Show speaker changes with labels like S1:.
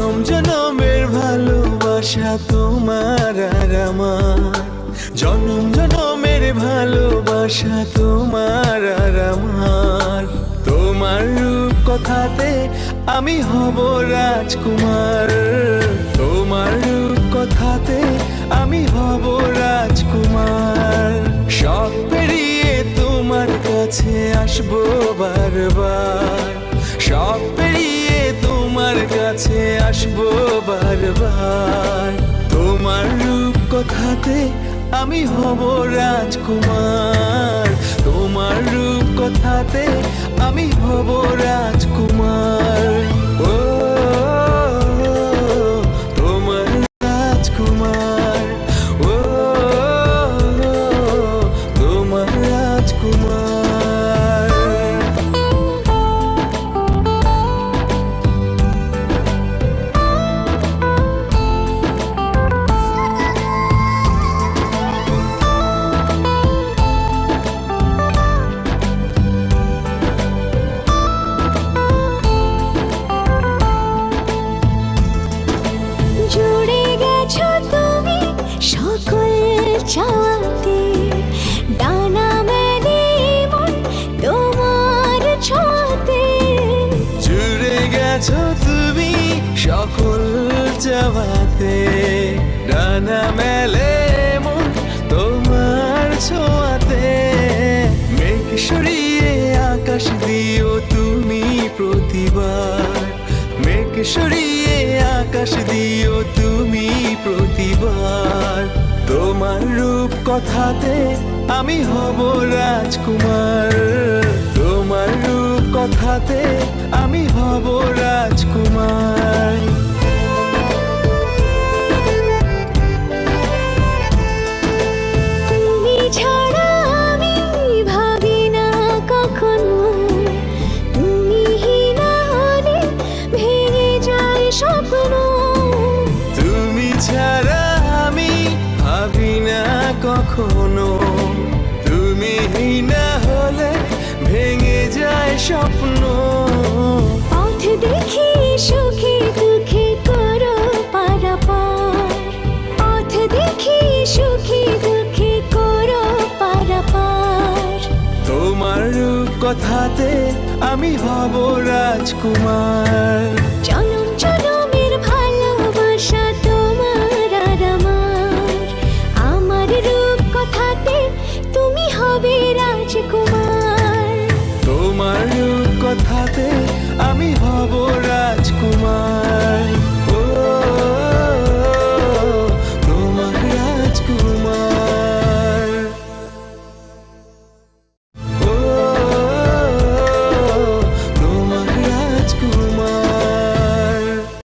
S1: জনম জনমের ভালোবাসা তোমার আর আমার, জনম জনমের ভালোবাসা তোমার আর আমার। তোমার রূপ কথাতে আমি হব রাজকুমার, তোমার রূপ কথাতে আমি হব রাজকুমার। সব পেরিয়ে তোমার কাছে আসবো বারবার, সব পেরিয়ে তোমার কাছে আসবো বারবার। তোমার রূপ কথাতে আমি হব রাজকুমার, তোমার রূপ কথাতে আমি হব রাজকুমার। ও তোমার রাজকুমার, ও তোমার রাজকুমার।
S2: জুড়ে গেছো তুমি সকল চাওয়াতে, ডানা মেলে মন তোমার ছোঁয়াতে।
S1: জুড়ে গেছো তুমি সকল চাওয়াতে, ডানা মেলে মন তোমার ছোঁয়াতে। মেঘ সরিয়ে আকাশ দিও তুমি প্রতিবার, মেঘ সরিয়ে আকাশ দিও তুমি প্রতিবার। তোমার রূপ কথাতে আমি হব রাজকুমার, তোমার রূপ কথাতে আমি হব রাজকুমার।
S2: তুমি ছাড়া আমি ভাবি না কখনো, তুমি না হলে ভেঙে যায় স্বপ্ন।
S1: তুমি ছাড়া আমি ভাবি না কখনো, তুমি না হলে ভেঙে যায় স্বপ্ন।
S2: পথ দেখি সুখে দুঃখে করো পারাপার, পথ দেখি সুখে দুঃখে করো পারাপার।
S1: তোমার রূপ কথাতে আমি হব রাজকুমার,
S2: জনম জনমের ভালোবাসা তোমার আর আমার। আমার রূপ কথাতে তুমি হবে রাজকুমার,
S1: তোমার রূপ কথাতে